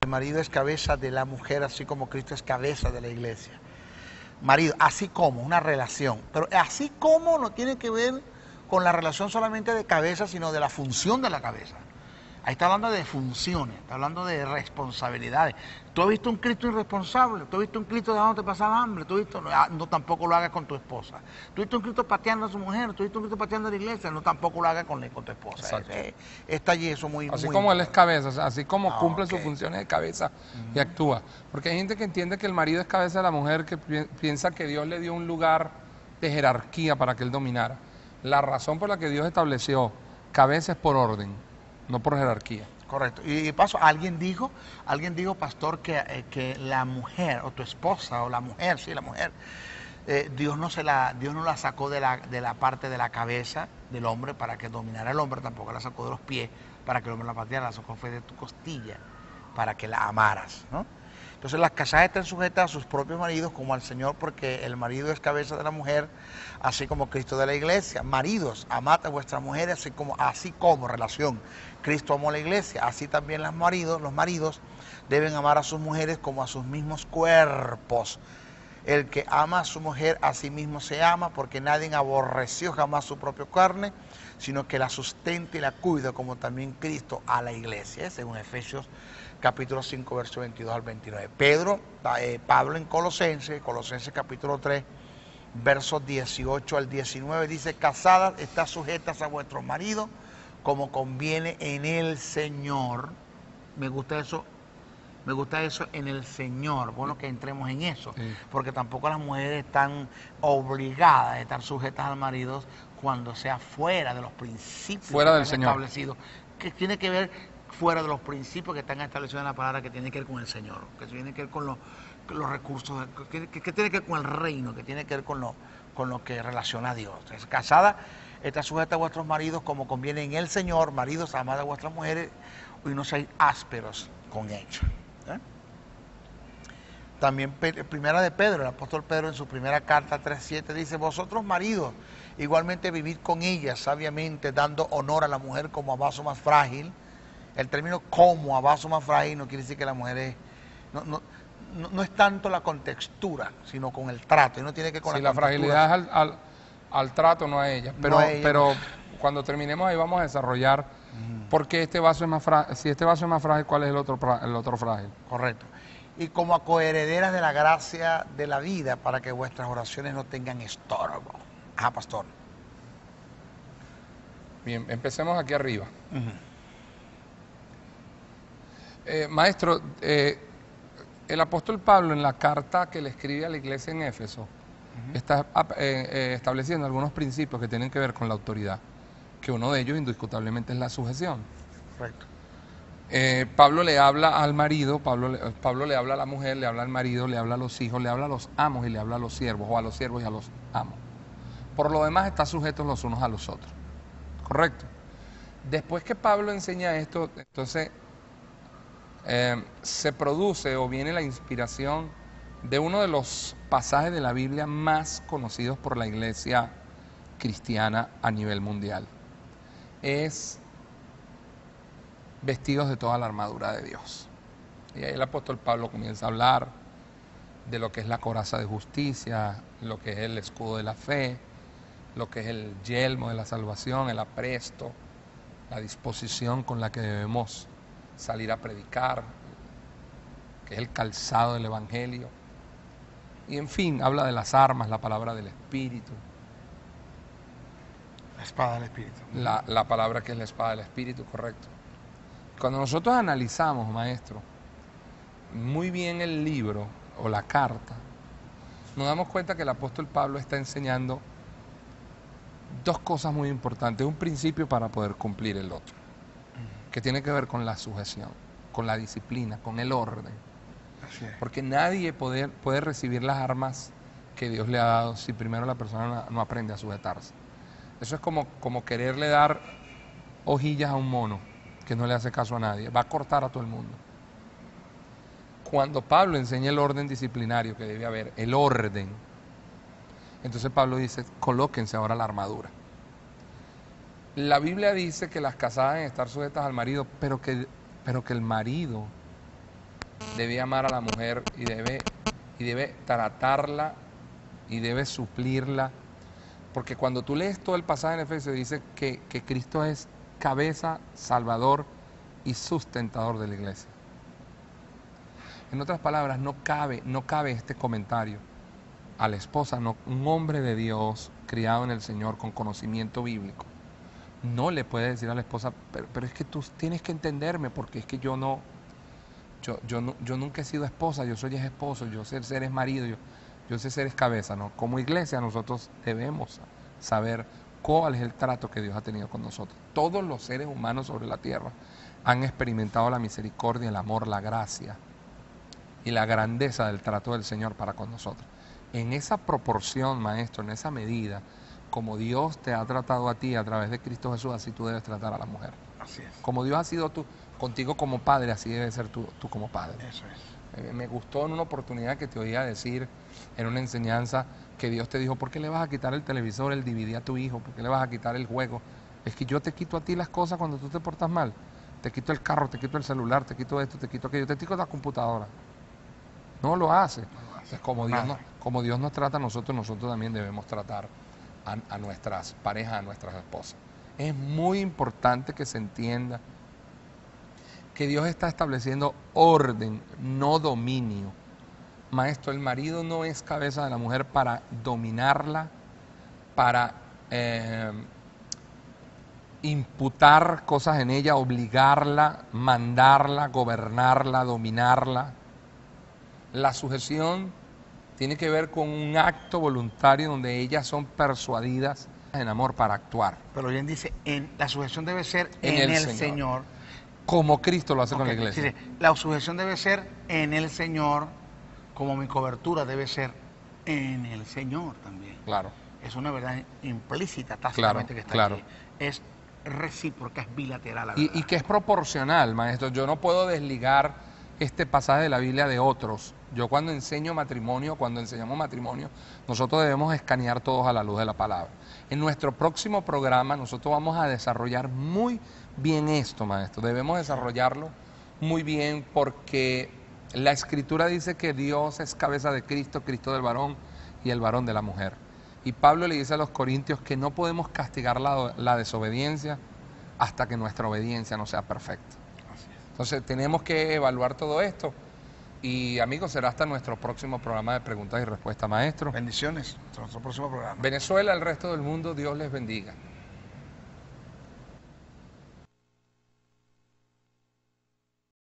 El marido es cabeza de la mujer, así como Cristo es cabeza de la iglesia. Marido, así como, una relación. Pero así como no tiene que ver con la relación solamente de cabeza, sino de la función de la cabeza. Ahí está hablando de funciones, está hablando de responsabilidades. ¿Tú has visto un Cristo irresponsable? ¿Tú has visto un Cristo dejándote pasar hambre? ¿Tú has visto? No, tampoco lo hagas con tu esposa. ¿Tú has visto un Cristo pateando a su mujer? ¿Tú has visto un Cristo pateando a la iglesia? No, tampoco lo hagas con tu esposa. Está allí eso muy... Así muy como él es cabeza, así como cumple ok. sus funciones de cabeza y actúa. Porque hay gente que entiende que el marido es cabeza de la mujer, que piensa que Dios le dio un lugar de jerarquía para que él dominara. La razón por la que Dios estableció cabeza es por orden, no por jerarquía. Correcto. Y paso, alguien dijo, pastor, que la mujer, o tu esposa, o la mujer, sí, la mujer, Dios no la sacó de la parte de la cabeza del hombre para que dominara el hombre, tampoco la sacó de los pies para que el hombre la pateara, la sacó fue de tu costilla para que la amaras, ¿no? Entonces las casadas están sujetas a sus propios maridos como al Señor, porque el marido es cabeza de la mujer, así como Cristo de la iglesia. Maridos, amad a vuestras mujeres, así como relación. Cristo amó a la iglesia, así también los maridos deben amar a sus mujeres como a sus mismos cuerpos. El que ama a su mujer a sí mismo se ama, porque nadie aborreció jamás su propia carne, sino que la sustenta y la cuida, como también Cristo a la iglesia, según Efesios capítulo 5, verso 22 al 29. Pablo en Colosenses capítulo 3, versos 18 al 19, dice: casadas, estad sujetas a vuestros maridos, como conviene en el Señor. Me gusta eso en el Señor. Bueno, que entremos en eso, porque tampoco las mujeres están obligadas a estar sujetas al marido cuando sea fuera de los principios fuera que del están Señor establecidos, que tiene que ver fuera de los principios que están establecidos en la palabra, que tiene que ver con el Señor, que tiene que ver con los recursos, que tiene que ver con el reino, que tiene que ver con lo que relaciona a Dios. Entonces, casada, está sujeta a vuestros maridos como conviene en el Señor. Maridos, amad a vuestras mujeres y no seáis ásperos con ellas. También primera de Pedro, el apóstol Pedro en su primera carta 3:7 dice: vosotros maridos, igualmente vivid con ellas sabiamente, dando honor a la mujer como a vaso más frágil. El término como a vaso más frágil no quiere decir que la mujer es... No es tanto la contextura, sino con el trato. Y no tiene que con la fragilidad es al trato, no a ella. Pero cuando terminemos ahí vamos a desarrollar por qué este vaso es más frágil. Si este vaso es más frágil, ¿cuál es el otro frágil? Correcto. Y como a coherederas de la gracia de la vida, para que vuestras oraciones no tengan estorbo. Ajá, pastor. Bien, empecemos aquí arriba. Maestro, el apóstol Pablo en la carta que le escribe a la iglesia en Éfeso está estableciendo algunos principios que tienen que ver con la autoridad, que uno de ellos indiscutablemente es la sujeción. Correcto. Pablo le habla al marido, Pablo le habla a la mujer, le habla al marido, le habla a los hijos, le habla a los amos y le habla a los siervos, o a los siervos y a los amos. Por lo demás, están sujetos los unos a los otros. ¿Correcto? Después que Pablo enseña esto, entonces se produce o viene la inspiración de uno de los pasajes de la Biblia más conocidos por la iglesia cristiana a nivel mundial. Es vestidos de toda la armadura de Dios. Y ahí el apóstol Pablo comienza a hablar de lo que es la coraza de justicia, lo que es el escudo de la fe, lo que es el yelmo de la salvación, el apresto, la disposición con la que debemos salir a predicar, que es el calzado del evangelio. Y en fin, habla de las armas, la palabra del Espíritu. La espada del Espíritu. La palabra que es la espada del Espíritu, correcto. Cuando nosotros analizamos, maestro, muy bien el libro o la carta, nos damos cuenta que el apóstol Pablo está enseñando dos cosas muy importantes, un principio para poder cumplir el otro, que tiene que ver con la sujeción, con la disciplina, con el orden. Porque nadie puede recibir las armas que Dios le ha dado si primero la persona no aprende a sujetarse. Eso es como quererle dar hojillas a un mono que no le hace caso a nadie, va a cortar a todo el mundo. Cuando Pablo enseña el orden disciplinario que debe haber, el orden, entonces Pablo dice: colóquense ahora la armadura. La Biblia dice que las casadas deben estar sujetas al marido, pero que el marido debe amar a la mujer y debe tratarla y debe suplirla. Porque cuando tú lees todo el pasaje en Efesios dice que Cristo es cabeza, salvador y sustentador de la iglesia. En otras palabras, no cabe este comentario a la esposa, no, un hombre de Dios, criado en el Señor, con conocimiento bíblico, no le puede decir a la esposa, pero es que tú tienes que entenderme, porque es que yo nunca he sido esposa, yo soy esposo, yo sé ser marido, yo sé ser cabeza, ¿no? Como iglesia nosotros debemos saber cuál es el trato que Dios ha tenido con nosotros. Todos los seres humanos sobre la tierra han experimentado la misericordia, el amor, la gracia y la grandeza del trato del Señor para con nosotros. En esa proporción, maestro, en esa medida, como Dios te ha tratado a ti a través de Cristo Jesús, así tú debes tratar a la mujer. Así es. Como Dios ha sido contigo como padre, así debe ser tú como padre. Eso es. Me gustó en una oportunidad que te oía decir en una enseñanza que Dios te dijo, ¿por qué le vas a quitar el televisor, el DVD a tu hijo? ¿Por qué le vas a quitar el juego? Es que yo te quito a ti las cosas cuando tú te portas mal. Te quito el carro, te quito el celular, te quito esto, te quito aquello, te quito la computadora. No lo hace. Entonces, como Dios nos trata a nosotros también debemos tratar a nuestras parejas, a nuestras esposas. Es muy importante que se entienda que Dios está estableciendo orden, no dominio. Maestro, el marido no es cabeza de la mujer para dominarla, para imputar cosas en ella, obligarla, mandarla, gobernarla, dominarla. La sujeción tiene que ver con un acto voluntario donde ellas son persuadidas en amor para actuar. Pero bien dice, la sujeción debe ser en el Señor. Como Cristo lo hace con la iglesia. Sí, la sujeción debe ser en el Señor, como mi cobertura debe ser en el Señor también. Claro. Es una verdad implícita, tácitamente, que está aquí. Es recíproca, es bilateral. Y que es proporcional, maestro. Yo no puedo desligar este pasaje de la Biblia de otros. Yo cuando enseño matrimonio, cuando enseñamos matrimonio, nosotros debemos escanear todos a la luz de la palabra. En nuestro próximo programa nosotros vamos a desarrollar muy bien esto, maestro. Debemos desarrollarlo muy bien porque la Escritura dice que Dios es cabeza de Cristo, Cristo del varón y el varón de la mujer. Y Pablo le dice a los corintios que no podemos castigar la desobediencia hasta que nuestra obediencia no sea perfecta. Entonces tenemos que evaluar todo esto. Y amigos, será hasta nuestro próximo programa de preguntas y respuestas, maestro. Bendiciones, hasta nuestro próximo programa. Venezuela, el resto del mundo, Dios les bendiga.